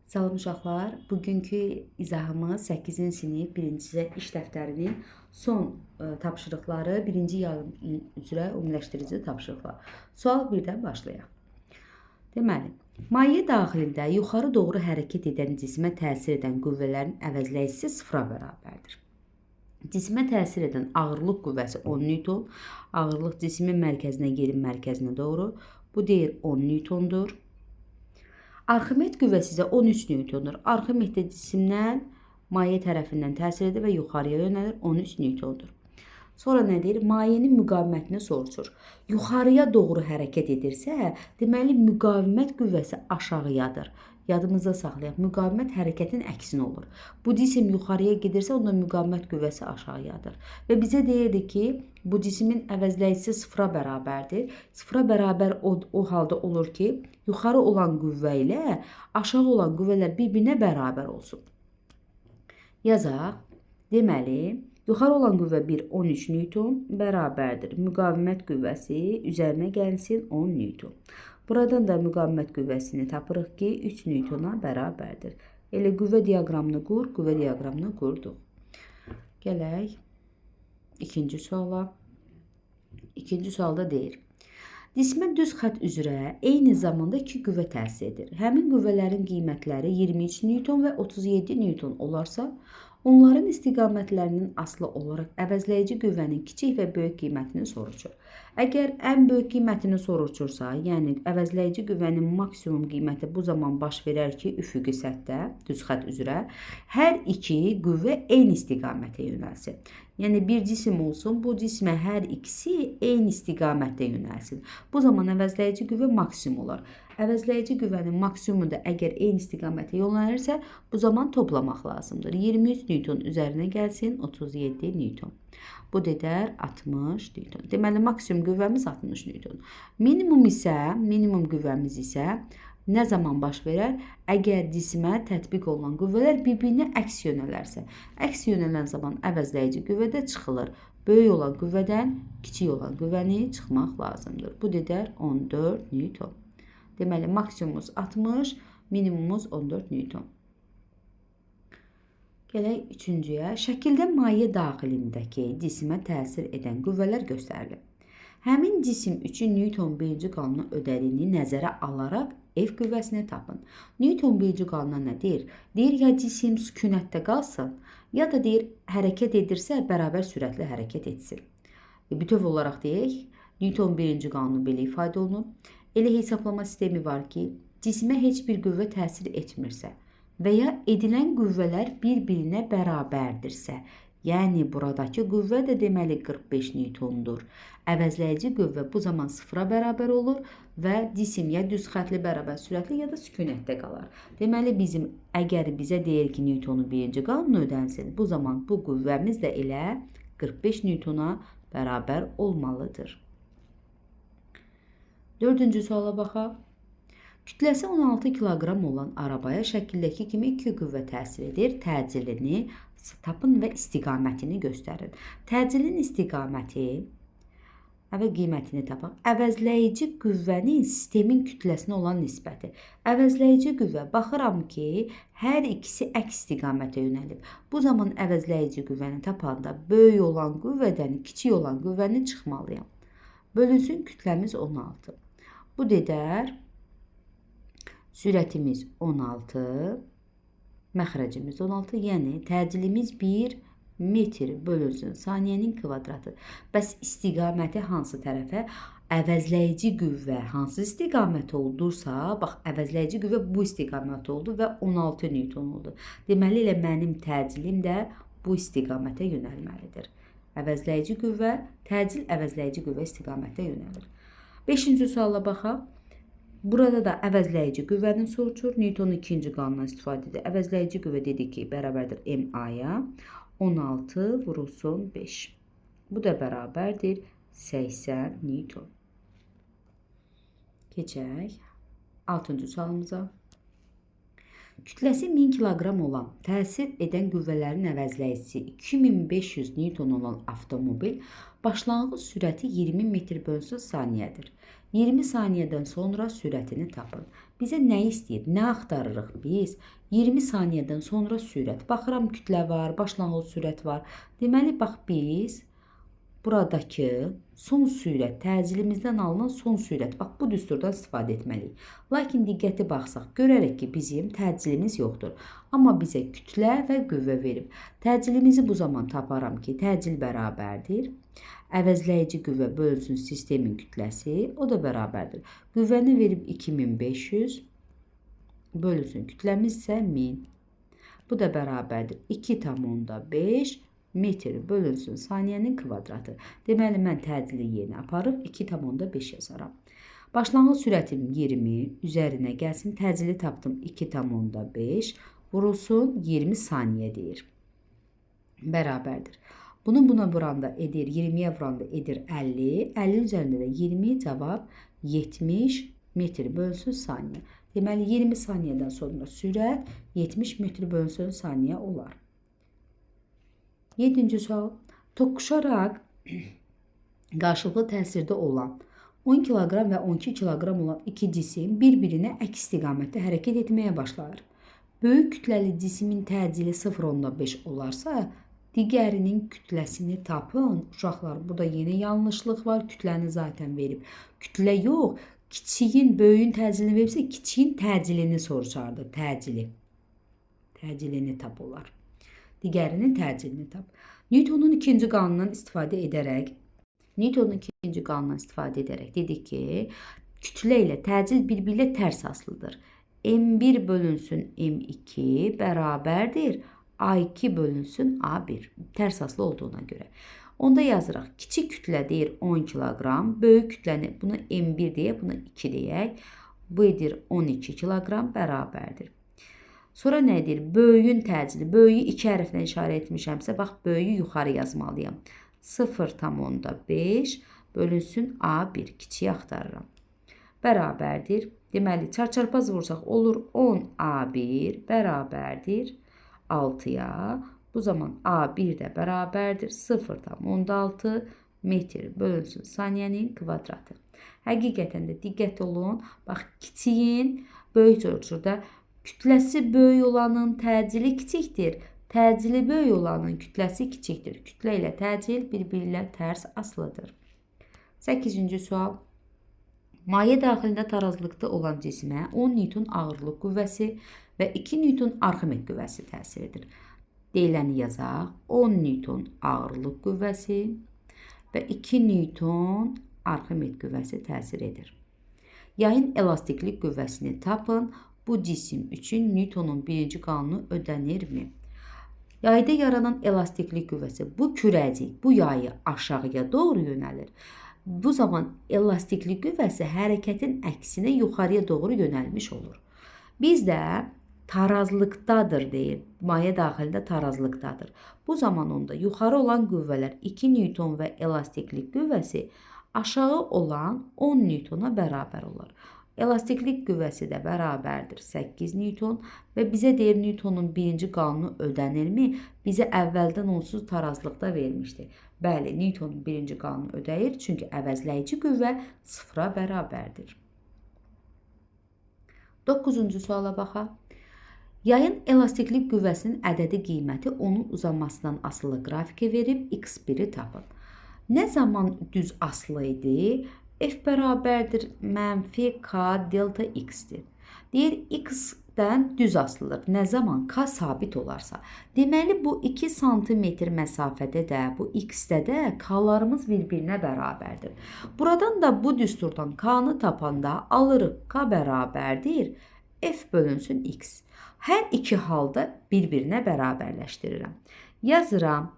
Salam uşaqlar, bugünkü izahımız 8-ci sinif 1-ci iş dəftərinin son tapşırıqları 1-ci yarım il üzrə ümumiləşdirici tapşırıqlar. Sual 1-dən başlayaq. Deməli, maye daxilində yuxarı doğru hərəkət edən cismə təsir edən qüvvələrin əvəzləyicisi 0-a bərabərdir. Cismə təsir edən ağırlıq qüvvəsi 10 Newton, ağırlıq cismin mərkəzinə yerin mərkəzinə doğru, bu deyir 10 Newtondur. Arximet qüvvəsi isə 13 Newtondur. Arximet də cisimdən maye tərəfindən təsir edir və yuxarıya yönəlir 13 Newtondur. Sonra nə deyir? Mayenin müqavimətini soruşur. Yuxarıya doğru hərəkət edirsə, deməli müqavimət qüvvəsi aşağıyadır. Yadımızda saxlayaq. Müqavimət hərəkətin əksinə olur. Bu cisim yuxarıya gedirsə, onda müqavimət qüvvəsi aşağıyadır. Və bizə deyirdi ki, bu cismin əvəzləyicisi 0-a bərabərdir. 0-a bərabər o halda olur ki, yuxarı olan qüvvə ilə aşağı olan qüvvələr bir-birinə bərabər olsun. Yazaq. Deməli, yuxarı olan qüvvə 13 Newton bərabərdir. Müqavimət qüvvəsi üzərinə gəlsin 10 Newton. Buradan da müqavimət qüvvəsini tapırıq ki, 3 Newtona bərabərdir. Elə qüvvə diaqramını qur, qüvvə diaqramını qurduq. Gələk ikinci suala. İkinci sualda deyir. Cismə düz xətt üzrə eyni zamanda iki qüvvə təsir edir. Həmin qüvvələrin qiymətləri 23 Newton və 37 Newton olarsa, onların istiqamətlərinin asılı olaraq əvəzləyici qüvvənin kiçik və böyük qiymətini soruşur. Əgər ən böyük qiymətini soruşursa, yəni əvəzləyici qüvvənin maksimum qiyməti bu zaman baş verər ki, üfüqi səthdə, düz xətt üzrə hər iki qüvvə eyni istiqamətə yönəlsin. Yəni bir cisim olsun, bu cismə hər ikisi eyni istiqamətdə yönəlsin. Bu zaman əvəzləyici qüvvə maksimum olar. Əvəzləyici qüvvənin maksimumu da əgər eyni istiqamətə yönəlirsə, bu zaman toplamaq lazımdır. 23 Newton üzərinə gəlsin 37 Newton. Bu dedər 60 Newton. Deməli, maksimum qüvvəmiz 60 Newton. Minimum qüvvəmiz isə nə zaman baş verər? Əgər cisimə tətbiq olunan qüvvələr bir-birinə əks yönələrsə. Əks yönələn zaman əvəzləyici qüvvədə çıxılır. Böyük olan qüvvədən kiçik olan qüvvəni çıxmaq lazımdır. Bu dedər 14 Newton. Deməli, maksimumumuz 60, minimumumuz 14 Newton. Gələk üçüncüyə. Şəkildə maye daxilindəki cisimə təsir edən qüvvələr göstərilib. Həmin cisim üçün Newton birinci qanunu ödədiyini nəzərə alaraq F qüvvəsini tapın. Newton birinci qanuna nə deyir? Deyir, ya cisim sükunətdə qalsın, ya da deyir, hərəkət edirsə, bərabər sürətlə hərəkət etsin. Bütöv olaraq deyək, Newton birinci qanunu belə ifadə olunur. Elə hesablama sistemi var ki, cisimə heç bir qüvvə təsir etmirsə və ya edilən qüvvələr bir-birinə bərabərdirsə, yəni buradakı qüvvə də deməli 45 Newtondur. Əvəzləyici qüvvə bu zaman 0-a bərabər olur və cisim ya düz xətli bərabər sürətli ya da sükunətdə qalar. Deməli, əgər bizə deyir ki, Newtonun birinci qanunu ödənsin, bu zaman bu qüvvəmiz də elə 45 Newtona bərabər olmalıdır. Dördüncü suala baxaq. Kütləsi 16 kiloqram olan arabaya şəkildəki kimi iki qüvvə təsir edir. Təcilini tapın və istiqamətini göstərin. Təcilin istiqaməti və qiymətini tapaq. Əvəzləyici qüvvənin sistemin kütləsinə olan nisbəti. Əvəzləyici qüvvə, baxıram ki, hər ikisi əks istiqamətə yönəlib. Bu zaman əvəzləyici qüvvəni tapanda böyük olan qüvvədən kiçik olan qüvvəni çıxmalıyam. Bölünsün kütləmiz 16. Bu dedər sürətimiz 16, məxrəcimiz 16, yəni təcilimiz 1 metr bölünsün saniyənin kvadratı. Bəs istiqaməti hansı tərəfə? Əvəzləyici qüvvə hansı istiqamət oldursa, bax, əvəzləyici qüvvə bu istiqamət oldu və 16 Newton oldu. Deməli, elə mənim təcilim də bu istiqamətə yönəlməlidir. Əvəzləyici qüvvə, təcil əvəzləyici qüvvə istiqamətə yönəlir. 5-ci suala baxaq. Burada da əvəzləyici qüvvəni soruşur. Newtonun ikinci qanundan istifadə edir. Əvəzləyici qüvvə dedik ki, bərabərdir MA-ya. 16 vurulsun 5. Bu da bərabərdir 80 Newton. Keçək 6-cı sualımıza. Kütləsi 1000 kiloqram olan təsir edən qüvvələrin əvəzləyicisi 2500 Newton olan avtomobil başlanğıc sürəti 20 metr bölünsün saniyədir. 20 saniyədən sonra sürətini tapın. Bizə nə istəyir? Nə axtarırıq biz? 20 saniyədən sonra sürət. Baxıram kütlə var, başlanğıc sürət var. Deməli bax biz buradakı son sürət, təcillimizdən alınan son sürət. Bax bu düsturdan istifadə etməliyik. Lakin diqqətli baxsaq, görərək ki, bizim təcilimiz yoxdur. Amma bizə kütlə və qüvvə verib. Təcilimizi bu zaman taparam ki, təcil bərabərdir. Əvəzləyici qüvvə bölünsün sistemin kütləsi, o da bərabərdir. Qüvvəni verib 2500, bölünsün kütləmiz isə 1000. Bu da bərabərdir 2,5 metr bölünsün saniyənin kvadratı. Deməli, mən təcili yerinə aparıb 2,5 yazaram. Başlanğıc sürətim 20, üzərinə gəlsin, təcili tapdım 2,5, vurulsun 20 saniyə deyir. Bərabərdir. Bunu buna vuranda edir, 20-yə vuranda edir 50, 50 üzərində də 20 cavab 70 metr bölünsün saniyə. Deməli, 20 saniyədən sonra sürət 70 metr bölünsün saniyə olar. 7-ci sual. Toqquşaraq qarşılıqlı təsirdə olan 10 kiloqram və 12 kiloqram olan iki cisim bir-birinə əks istiqamətdə hərəkət etməyə başlayır. Böyük kütləli cismin təcili 0,5 olarsa, digərinin kütləsini tapın. Uşaqlar, burada yeni yanlışlıq var. Kütləni zaten verib. Kütlə yox, kiçiyin böyüyün təcilini veribsə, kiçiyin təcilini soruşardı. Təcilini tap olar. Digərinin təcilini tap. Newtonun ikinci qanunundan istifadə edərək dedik ki, kütlə ilə təcil bir-biriyle tərs asılıdır. M1 bölünsün M2 bərabərdir A2 bölünsün A1. Tərs asılı olduğuna görə. Onda yazırıq. Kiçik kütlə deyir 10 kiloqram, böyük kütləni buna M1 deyək, buna 2 deyək. Bu edir 12 kiloqram bərabərdir. Sonra nə edir? Böyüyün təcili. Böyüyü 2 hərflə işarə etmişəmsə, bax böyüyü yuxarı yazmalıyam. 0,5 bölünsün A1. Kiçiyi axtarıram. Bərabərdir. Deməli, çarçarpaz vursaq olur 10 A1 bərabərdir 6-ya. Bu zaman A1 də bərabərdir 0,6 metr bölünsün saniyənin kvadratı. Həqiqətən də diqqət olun. Bax, kiçiyin böyük ölçüdə kütləsi böyük olanın təcili kiçikdir. Təcili böyük olanın kütləsi kiçikdir. Kütlə ilə təcil bir-biriyle tərs asılıdır. 8-ci sual. Maye daxilində tarazlıqda olan cismə 10 Newton ağırlıq qüvvəsi və 2 Newton Arximed qüvvəsi təsir edir. Deyiləni yazaq. 10 Newton ağırlıq qüvvəsi və 2 Newton Arximed qüvvəsi təsir edir. Yayın elastiklik qüvvəsini tapın. Bu cisim üçün Newtonun birinci qanunu ödənirmi? Yayda yaranan elastiklik qüvvəsi bu kürəcik, bu yayı aşağıya doğru yönəlir. Bu zaman elastiklik qüvvəsi hərəkətin əksinə yuxarıya doğru yönəlmiş olur. Bizdə tarazlıqdadır deyir. Maye daxilində tarazlıqdadır. Bu zaman onda yuxarı olan qüvvələr 2 Newton və elastiklik qüvvəsi aşağı olan 10 Newtona bərabər olur. Elastiklik qüvvəsi də bərabərdir 8 Newton və bizə deyir Newtonun birinci qanunu ödənirmi? Bizə əvvəldən onsuz tarazlıqda vermişdi. Bəli, Newtonun birinci qanunu ödəyir, çünki əvəzləyici qüvvə 0-a bərabərdir. 9-cu suala baxaq. Yayın elastiklik qüvvəsinin ədədi qiyməti onun uzanmasından asılı qrafiki verib x1-i tapın. Nə zaman düz asılı idi? F bərabərdir mənfi K delta X-dir. Deyir, X-dən düz asılıdır. Nə zaman K sabit olarsa. Deməli, bu 2 santimetr məsafədə də, bu X-də də K-larımız bir-birinə bərabərdir. Buradan da bu düsturdan K-nı tapanda alırıq K bərabərdir F bölünsün X. Hər iki halda bir-birinə bərabərləşdirirəm. Yazıram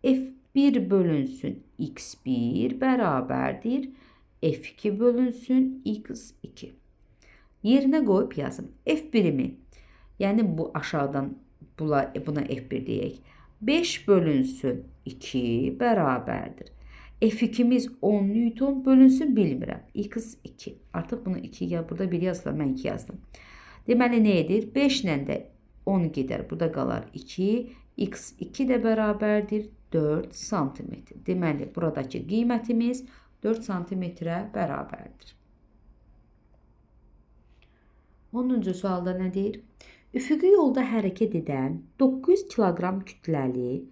F1 bölünsün X1 bərabərdir F2 bölünsün X2. Yerinə qoyub yazım. F1'imi, yəni bu aşağıdan buna F1 deyək. 5 bölünsün 2 bərabərdir. F2'miz 10 Newton bölünsün bilmirəm. X2. Artıq bunu 2 ya burada 1 yazılar, mən 2 yazdım. Deməli nə edir? 5 ilə də 10 gedər. Burada qalar 2. X2 də bərabərdir 4 cm. Deməli buradakı qiymətimiz 4 santimetrə bərabərdir. 10-cu sualda nə deyir? Üfüqi yolda hərəkət edən 900 kiloqram kütləli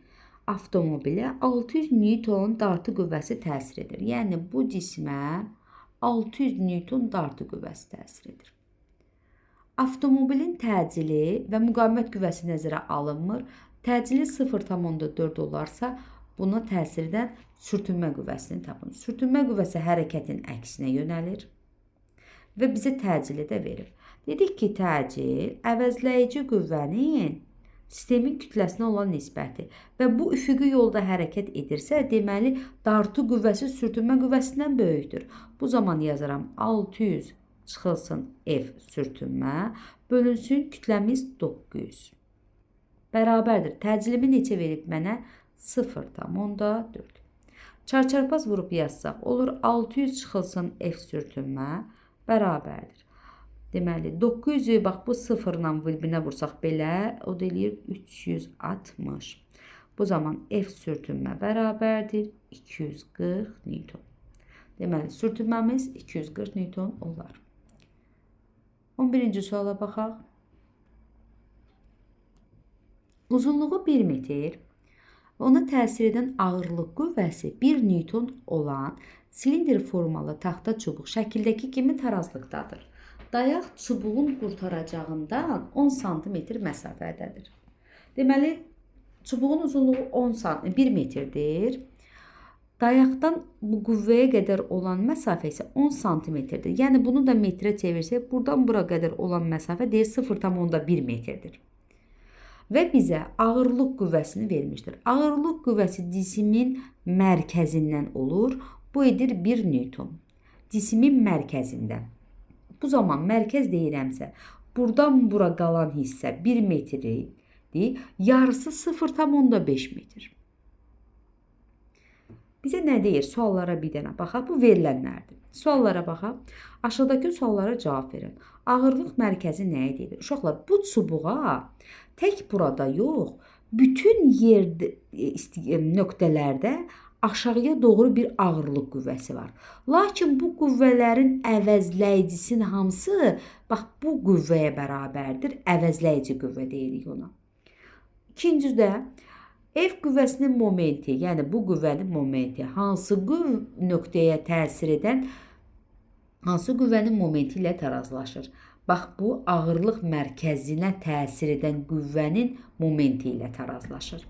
avtomobilə 600 Newton dartı qüvvəsi təsir edir. Yəni bu cismə 600 Newton dartı qüvvəsi təsir edir. Avtomobilin təcili və müqavimət qüvvəsi nəzərə alınmır. Təcili 0,4 olarsa, buna təsir edən sürtünmə qüvvəsini tapın. Sürtünmə qüvvəsi hərəkətin əksinə yönəlir və bizə təcili də verir. Dedik ki, təcil əvəzləyici qüvvənin sistemin kütləsinə olan nisbəti və bu üfüqi yolda hərəkət edirsə, deməli dartı qüvvəsi sürtünmə qüvvəsindən böyükdür. Bu zaman yazaram 600 çıxılsın F sürtünmə bölünsün kütləmiz 900. Bərabərdir. Təcilimi neçə verib mənə? 0,4. Çarçarpaz vurub yazsaq olur 600 çıxılsın F sürtünmə bərabərdir. Deməli 900-ü bax bu 0-la vilbinə vursaq belə, o da eləyir 360. Bu zaman F sürtünmə bərabərdir 240 Newton. Deməli sürtünməmiz 240 Newton olar. 11-ci suala baxaq. Uzunluğu 1 metr, ona təsir edən ağırlıq qüvvəsi 1 Newton olan silindr formalı taxta çubuq şəkildəki kimi tarazlıqdadır. Dayaq çubuğun qurtaracağından 10 cm məsafədədir. Deməli, çubuğun uzunluğu 1 metrdir. Dayaqdan bu qüvvəyə qədər olan məsafə isə 10 cm-dir. Yəni, bunu da metrə çevirsək, buradan bura qədər olan məsafə deyir 0,1 metrdir. Və bizə ağırlıq qüvvəsini vermişdir. Ağırlıq qüvvəsi cismin mərkəzindən olur. Bu edir 1 Newton. Cismin mərkəzindən. Bu zaman mərkəz deyirəmsə, buradan bura qalan hissə 1 metrdir, yarısı 0,5 metr. Bizə nə deyir? Suallara bir dənə baxaq. Bu verilənlərdir. Suallara baxaq. Aşağıdakı suallara cavab verin. Ağırlıq mərkəzi nəyə deyilir? Uşaqlar, bu çubuğa tək burada yox, bütün nöqtələrdə aşağıya doğru bir ağırlıq qüvvəsi var. Lakin bu qüvvələrin əvəzləyicisinin hamısı bax bu qüvvəyə bərabərdir. Əvəzləyici qüvvə deyirik ona. İkincidə F qüvvəsinin momenti, yəni bu qüvvənin momenti hansı nöqtəyə təsir edən hansı qüvvənin momenti ilə tarazlaşır? Bax bu ağırlıq mərkəzinə təsir edən qüvvənin momenti ilə tarazlaşır.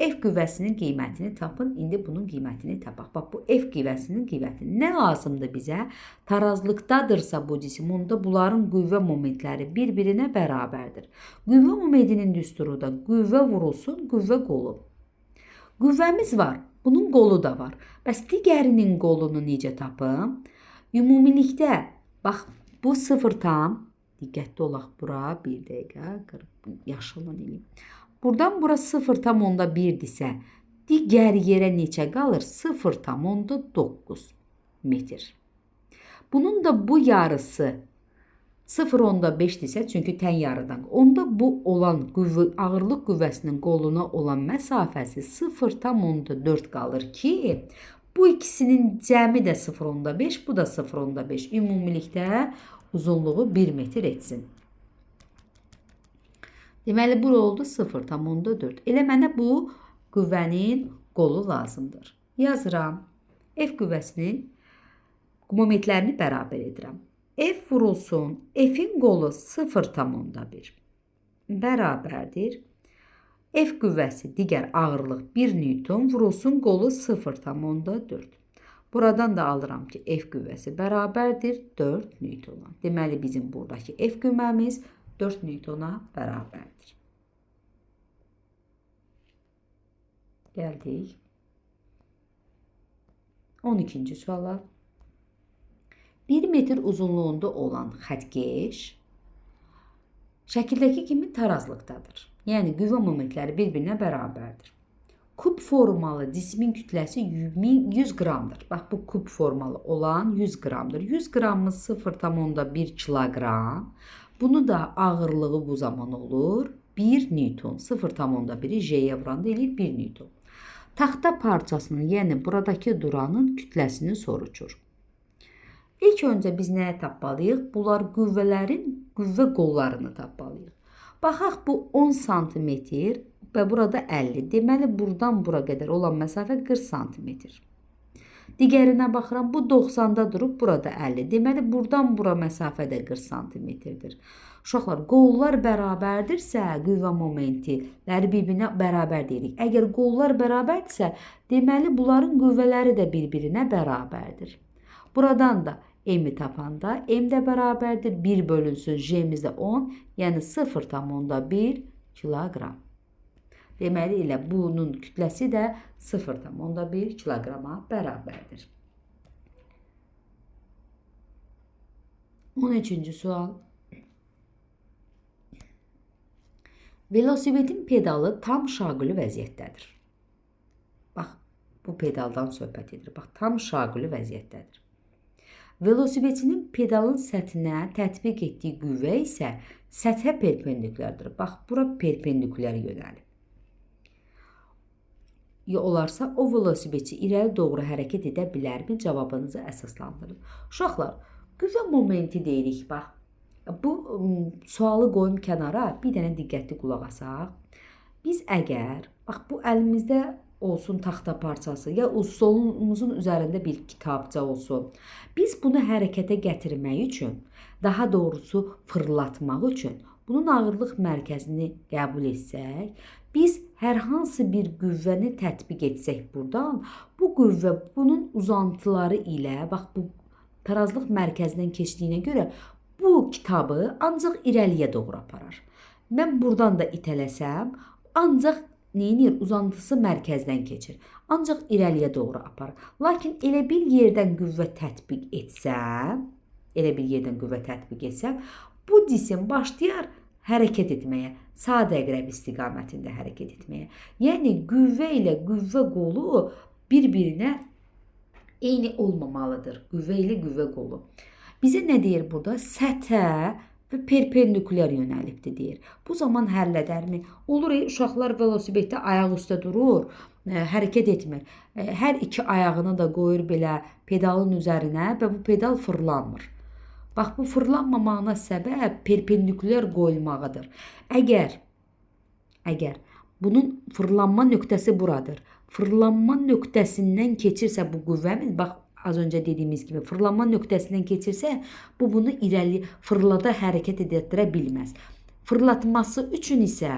F qüvvəsinin qiymətini tapın. İndi bunun qiymətini tapaq. Bax, bu F qüvvəsinin qiymətini. Nə lazımdır bizə? Tarazlıqdadırsa bu cisim, onda bunların qüvvə momentləri bir-birinə bərabərdir. Qüvvə momentinin düsturu da qüvvə vurulsun, qüvvə qolu. Qüvvəmiz var. Bunun qolu da var. Bəs digərinin qolunu necə tapım? Ümumilikdə, bax, bu 0 tam, diqqətli olaq bura, bir dəqiqə, yaşılan eləyim. Buradan bura 0,1-dirsə, digər yerə neçə qalır? 0,9 metr. Bunun da bu yarısı 0,5-dirsə, çünki tən yarıdan. Onda bu olan ağırlıq qüvvəsinin qoluna olan məsafəsi 0,4 qalır ki, bu ikisinin cəmi də 0,5, bu da 0,5. Ümumilikdə uzunluğu 1 metr etsin. Deməli, bura oldu 0,4. Elə mənə bu qüvvənin qolu lazımdır. Yazıram. F qüvvəsinin momentlərini bərabər edirəm. F vurulsun. F-in qolu 0,1 bərabərdir. F qüvvəsi digər ağırlıq 1 Newton vurulsun qolu 0,4. Buradan da alıram ki, F qüvvəsi bərabərdir 4 Newtona. Deməli, bizim buradakı F qüvvəmiz 4 Newtona bərabərdir. Gəldik 12-ci suala. 1 metr uzunluğunda olan xəttkeş şəkildəki kimi tarazlıqdadır. Yəni, qüvvə momentləri bir-birinə bərabərdir. Kub formalı cismin kütləsi 100 qramdır. Bax, bu kub formalı olan 100 qramdır. 100 qramımız 0,1 kiloqram. Bunu da ağırlığı bu zaman olur 1 Newton. 0,1'i J'ye vuranda eləyir 1 Newton. taxta parçasının, yəni buradakı duranın kütləsini soruşur. İlk öncə biz nəyə tapmalıyıq? Bunlar qüvvə qollarını tapmalıyıq. Baxaq, bu 10 sm və burada 50. Deməli, buradan bura qədər olan məsafə 40 sm. Digərinə baxıram, bu 90-da durub, burada 50. Deməli, buradan bura məsafə də 40 sm-dir. Uşaqlar, qollar bərabərdirsə, qüvvə momentiləri bir-birinə bərabər deyirik. Əgər qollar bərabərdirsə, deməli, bunların qüvvələri də bir-birinə bərabərdir. Buradan da M-i tapanda M də bərabərdir. 1 bölünsün J-miz də 10, yəni 0,1 kiloqram. Deməli, elə bunun kütləsi də 0,1 kiloqrama bərabərdir. 13-cü sual. Velosipedin pedalı tam şaquli vəziyyətdədir. Bax, bu pedaldan söhbət edir. Bax, tam şaquli vəziyyətdədir. Velosipedçinin pedalın səthinə tətbiq etdiyi qüvvə isə səthə perpendikulərdir. Bax, bura perpendikulər yönəlib. Ya olarsa, o velosipedçi irəli doğru hərəkət edə bilərmi? Cavabınızı əsaslandırın. Uşaqlar, qüvvə momenti deyirik, bax. Bu sualı qoyum kənara, bir dənə diqqətli qulaq asaq. Biz əgər, bax, bu əlimizdə olsun taxta parçası, ya stolumuzun üzərində bir kitabça olsun. Biz bunu hərəkətə gətirmək üçün, daha doğrusu fırlatmaq üçün bunun ağırlıq mərkəzini qəbul etsək, biz hər hansı bir qüvvəni tətbiq etsək buradan, bu qüvvə bunun uzantıları ilə, bax, bu tarazlıq mərkəzindən keçdiyinə görə bu kitabı ancaq irəliyə doğru aparar. Mən buradan da itələsəm, ancaq neynir? Uzantısı mərkəzdən keçir. Ancaq irəliyə doğru aparır. Lakin elə bir yerdən qüvvə tətbiq etsəm, bu cisim başlayar hərəkət etməyə, sadə əqrəb istiqamətində hərəkət etməyə. Yəni, qüvvə ilə qüvvə qolu bir-birinə eyni olmamalıdır. Qüvvə ilə qüvvə qolu. Bizə nə deyir burada? Səthə və perpendikulyar yönəlibdir deyir. Bu zaman həll edərmi? Olur, uşaqlar velosipeddə ayaq üstə durur, hərəkət etmir. Hər iki ayağını da qoyur belə pedalın üzərinə və bu pedal fırlanmır. Bax, bu fırlanmamağına səbəb perpendikulyar qoyulmağıdır. Əgər bunun fırlanma nöqtəsi buradır. Fırlanma nöqtəsindən keçirsə bu qüvvəmiz, bax, az öncə dediyimiz kimi fırlanma nöqtəsindən keçirsə, bu bunu irəli fırlada hərəkət etdirə bilməz. Fırlatması üçün isə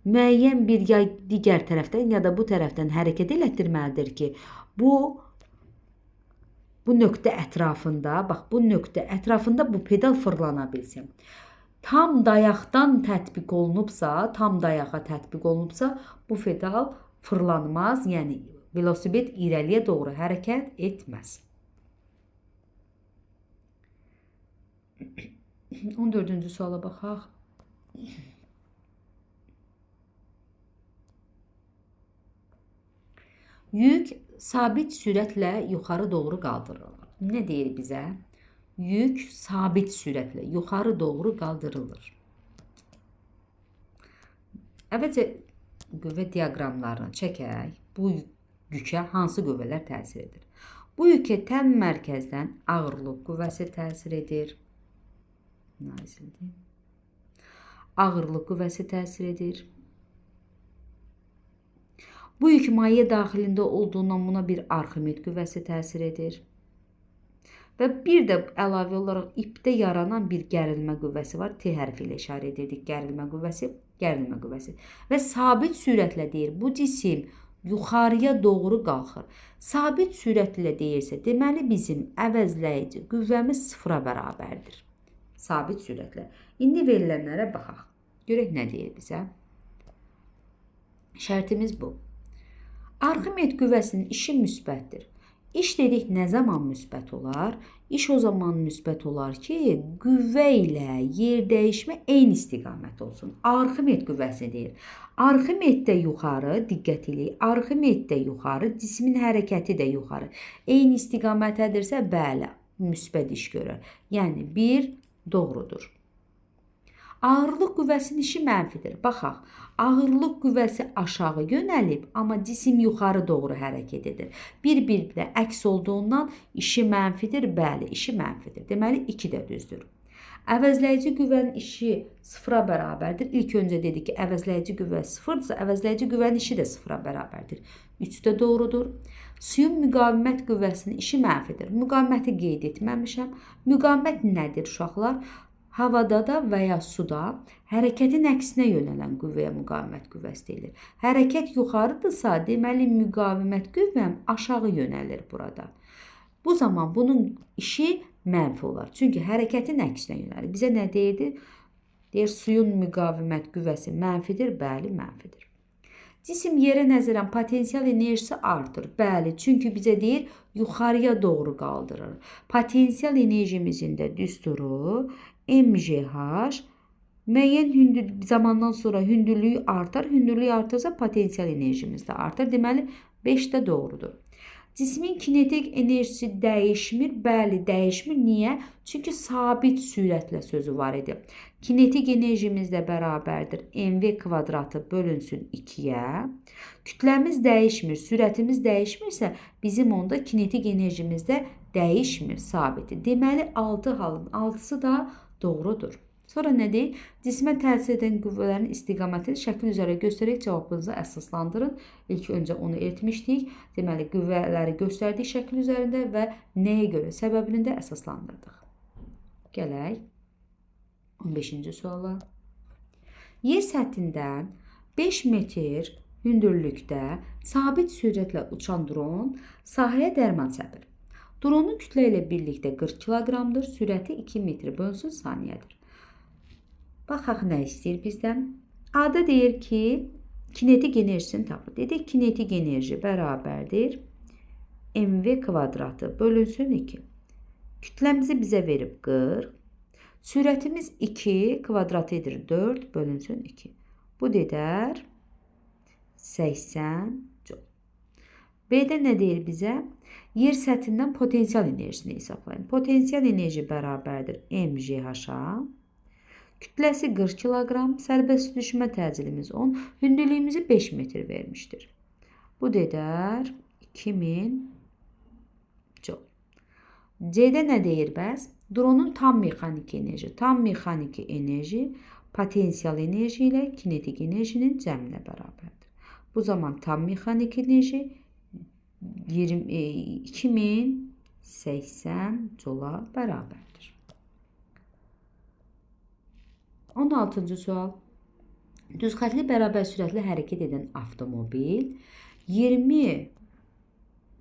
müəyyən bir ya digər tərəfdən ya da bu tərəfdən hərəkət elətdirməlidir ki, bu nöqtə ətrafında, bax, bu nöqtə ətrafında bu pedal fırlana bilsin. Tam dayaqdan tətbiq olunubsa, bu pedal fırlanmaz, yəni velosiped irəliyə doğru hərəkət etməz. 14-cü suala baxaq. Yük sabit sürətlə yuxarı doğru qaldırılır. Nə deyir bizə? Yük sabit sürətlə yuxarı doğru qaldırılır. Əvvəlcə qüvvə diaqramlarını çəkək. Bu yükə hansı qüvvələr təsir edir? Bu yükə tən mərkəzdən ağırlıq qüvvəsi təsir edir. Ağırlıq qüvvəsi təsir edir. Bu yük maye daxilində olduğundan buna bir Arximed qüvvəsi təsir edir. Və bir də əlavə olaraq ipdə yaranan bir gərilmə qüvvəsi var. T hərfi ilə işarə edirdik. Gərilmə qüvvəsi. Və sabit sürətlə deyir, bu cisim yuxarıya doğru qalxır. Sabit sürətlə deyirsə, deməli bizim əvəzləyici qüvvəmiz 0-a bərabərdir. Sabit sürətlə. İndi verilənlərə baxaq. Görək nə deyir bizə? Şərtimiz bu. Arximed qüvvəsinin işi müsbətdir. İş dedik nə zaman müsbət olar? İş o zaman müsbət olar ki, qüvvə ilə yer dəyişmə eyni istiqamət olsun. Arximed qüvvəsi deyir. Arximed də yuxarı, diqqət eləyin. Arximed də yuxarı, cismin hərəkəti də yuxarı. Eyni istiqamətədirsə, bəli, müsbət iş görür. Yəni 1 doğrudur. Ağırlıq qüvvəsinin işi mənfidir. Baxaq, ağırlıq qüvvəsi aşağı yönəlib, amma cisim yuxarı doğru hərəkət edir. Bir-birinə əks olduğundan işi mənfidir. Bəli, işi mənfidir. Deməli, 2 də düzdür. Əvəzləyici qüvvənin işi 0-a bərabərdir. İlk öncə dedik ki, əvəzləyici qüvvə 0-dırsa, əvəzləyici qüvvənin işi də 0-a bərabərdir. 3 də doğrudur. Suyun müqavimət qüvvəsinin işi mənfidir. Müqaviməti qeyd etməmişəm. Müqavimət nədir uşaqlar? Havada da və ya suda hərəkətin əksinə yönələn qüvvəyə müqavimət qüvvəsi deyilir. Hərəkət yuxarıdırsa, deməli müqavimət qüvvəm aşağı yönəlir burada. Bu zaman bunun işi mənfi olar. Çünki hərəkətin əksinə yönəlir. Bizə nə deyirdi? Deyir, suyun müqavimət qüvvəsi mənfidir. Bəli, mənfidir. Cisim yerə nəzərən potensial enerjisi artır. Bəli, çünki bizə deyir, yuxarıya doğru qaldırır. Potensial enerjimizin də düsturu MGH müəyyən zamandan sonra hündürlüyü artar. Hündürlüyü artırsa potensial enerjimiz də artar. Deməli, 5 də doğrudur. Cismin kinetik enerjisi dəyişmir. Bəli, dəyişmir. Niyə? Çünki sabit sürətlə sözü var idi. Kinetik enerjimiz də bərabərdir. mv kvadratı bölünsün 2-yə. Kütləmiz dəyişmir. Sürətimiz dəyişmirsə, bizim onda kinetik enerjimiz də dəyişmir. Sabitdir. Deməli, 6 halın 6-sı da doğrudur. Sonra nə deyil? Cismə təsir edən qüvvələrin istiqamətini şəkil üzərə göstərək cavabınızı əsaslandırın. İlk öncə onu etmişdik. Deməli, qüvvələri göstərdik şəkil üzərində və nəyə görə səbəbini də əsaslandırdıq. Gələk 15-ci suala. Yer səthindən 5 metr hündürlükdə sabit sürətlə uçan dron sahəyə dərman səpir. Dronun kütlə ilə birlikdə 40 kiloqramdır, sürəti 2 metr bölünsün saniyədir. Baxaq, nə istəyir bizdən? A-da deyir ki, kinetik enerjisini tapır. Dedik, kinetik enerji bərabərdir. mv kvadratı bölünsün 2. Kütləmizi bizə verib 40. Sürətimiz 2, kvadratı edir 4, bölünsün 2. Bu dedər 80 joule. B-də nə deyir bizə? Yer səthindən potensial enerjisini hesablayın. Potensial enerji bərabərdir MGH-a. Kütləsi 40 kiloqram, sərbəst düşmə təcilimiz 10, hündürlüyümüzü 5 metr vermişdir. Bu dedər 2000 joule. C-də nə deyir bəs? Dronun tam mexaniki enerji. Tam mexaniki enerji potensial enerji ilə kinetik enerjinin cəminə bərabərdir. Bu zaman tam mexaniki enerji 2080 joule-a bərabərdir. 16-cı sual. Düzxətli bərabər sürətlə hərəkət edən avtomobil 20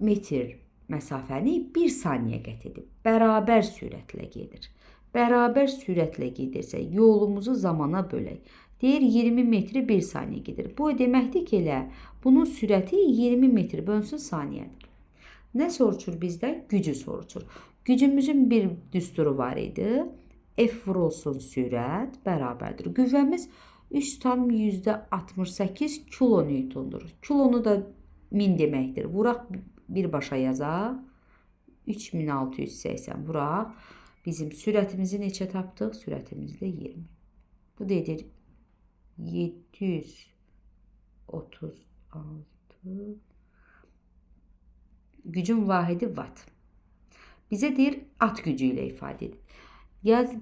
metr məsafəni 1 saniyə qət edib. Bərabər sürətlə gedir. Bərabər sürətlə gedirsə, yolumuzu zamana bölək. Deyir, 20 metri 1 saniyə gedir. Bu deməkdir ki, elə bunun sürəti 20 metr bölünsün saniyədir. Nə soruşur bizdən? Gücü soruşur. Gücümüzün bir düsturu var idi. F vurulsun sürət bərabərdir. Qüvvəmiz 3,68 kilonewtondur. Kilonu da 1000 deməkdir. Vuraq birbaşa yazaq. 3680 vuraq. Bizim sürətimizi neçə tapdıq? Sürətimiz də 20. Bu dedir 736. Gücün vahidi watt. Bizə deyir at gücü ilə ifadə edir.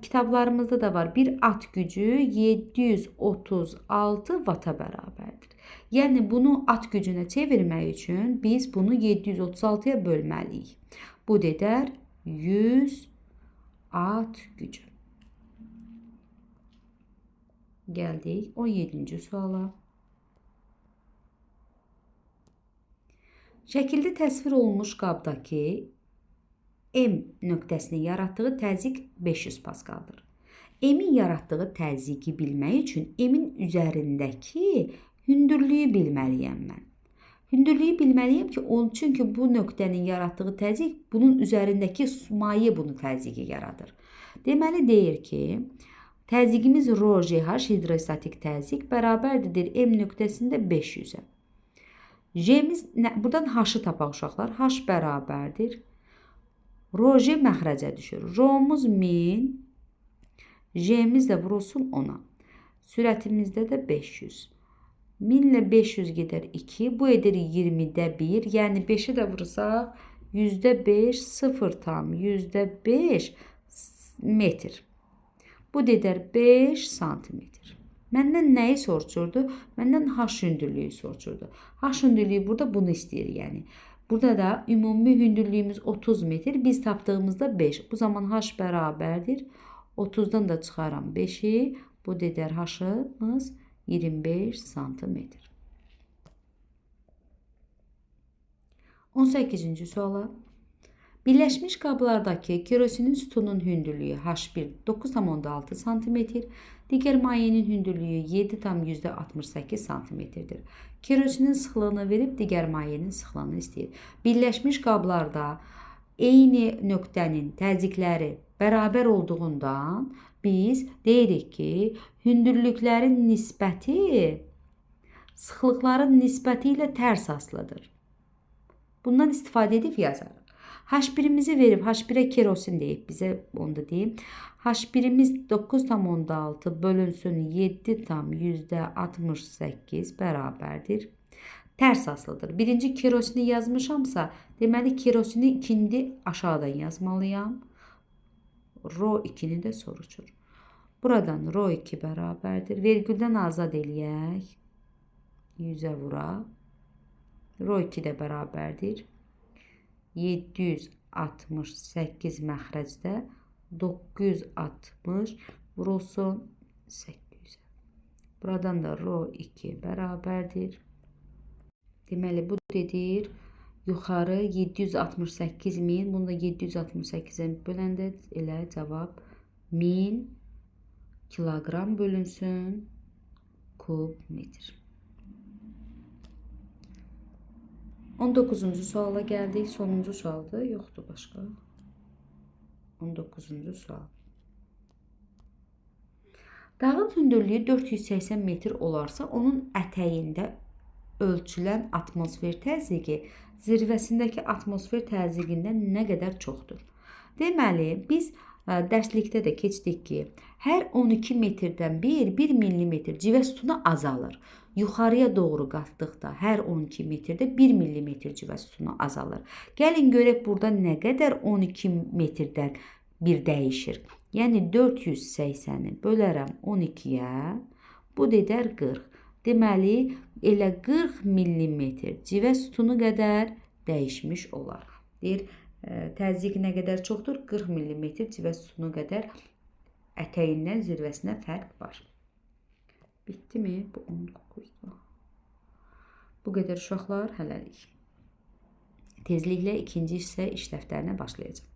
Kitablarımızda da var. Bir at gücü 736 watt'a bərabərdir. Yəni bunu at gücünə çevirmək üçün biz bunu 736-ya bölməliyik. Bu dedər 100 at gücü. Gəldik 17-ci suala. Şəkildə təsvir olunmuş qabdakı M nöqtəsinin yaratdığı təzyiq 500 paskaldır. M-in yaratdığı təzyiqi bilmək üçün M-in üzərindəki hündürlüyü bilməliyəm mən. Hündürlüyü bilməliyəm ki, çünki bu nöqtənin yaratdığı təzyiq bunun üzərindəki maye bunu təzyiqi yaradır. Deməli deyir ki, təzyiqimiz ρGH hidrostatik təzyiq bərabərdir M nöqtəsində 500-ə. J'miz, buradan H-ı tapaq uşaqlar. H bərabərdir. ρG məxrəcə düşür. R'muz 1000, J'miz də vurulsun 10-a. Sürətimizdə də 500. 1000 ilə 500 gedər 2. Bu edir 20-də 1. Yəni 5-i də vursaq %5 %5 metr. Bu da edər 5 santimetr. Məndən nəyi soruşurdu? Məndən H hündürlüyü soruşurdu. H hündürlüyü burada bunu istəyir yəni. Burada da ümumi hündürlüyümüz 30 metr. Biz tapdığımızda 5. Bu zaman H bərabərdir. 30-dan da çıxaram 5-i. Bu da edər H-ımız 25 santimetr. 18-ci suala. Birləşmiş qablardakı kerosinin sütunun hündürlüyü H1 9,6 cm, digər mayenin hündürlüyü 7,68 cm-dir. Kerosinin sıxlığını verib digər mayenin sıxlığını istəyir. Birləşmiş qablarda eyni nöqtənin təzyiqləri bərabər olduğundan biz deyirik ki, hündürlüklərin nisbəti sıxlıqların nisbəti ilə tərs asılıdır. Bundan istifadə edib yazarıq. H1'imizi verib, H1'e kerosin deyib bizə, onu da deyim. H1'imiz 9,6 bölünsün 7,68 bərabərdir. Tərs asılıdır. Birinci kerosini yazmışamsa, deməli kerosini ikinci aşağıdan yazmalıyam. Rho 2'ni də soruşur. Buradan Rho 2 bərabərdir. Vergüldən azad eləyək. 100'ə vuraq. Rho 2 də bərabərdir. 768 məxrəcdə 960 vurulsun 800. Buradan da Rho 2 bərabərdir. Deməli bu dedir yuxarı 768.000, bunu da 768'e böləndə elə cavab 1000 kilogram bölünsün kub metr. 19-cu suala gəldik. Sonuncu sualdır. Yoxdur başqa. 19-cu sual. Dağın hündürlüyü 480 metr olarsa, onun ətəyində ölçülən atmosfer təzyiqi zirvəsindəki atmosfer təzyiqindən nə qədər çoxdur? Deməli, biz dərslikdə də keçdik ki, hər 12 metrdən 1 millimetr civə sütunu azalır. Yuxarıya doğru qalxdıqda hər 12 metrdə 1 millimetr civə sütunu azalır. Gəlin görək burada nə qədər 12 metrdən bir dəyişir. Yəni 480'i bölərəm 12'yə, bu edər 40. Deməli, elə 40 millimetr civə sütunu qədər dəyişmiş olar. Deyir, təzyiq nə qədər çoxdur? 40 millimetr civə sütunu qədər ətəyindən zirvəsinə fərq var. Bitdi mi? Bu 19'da. Bu qədər uşaqlar hələlik. Tezliklə ikinci hissə iş dəftərinə başlayacaq.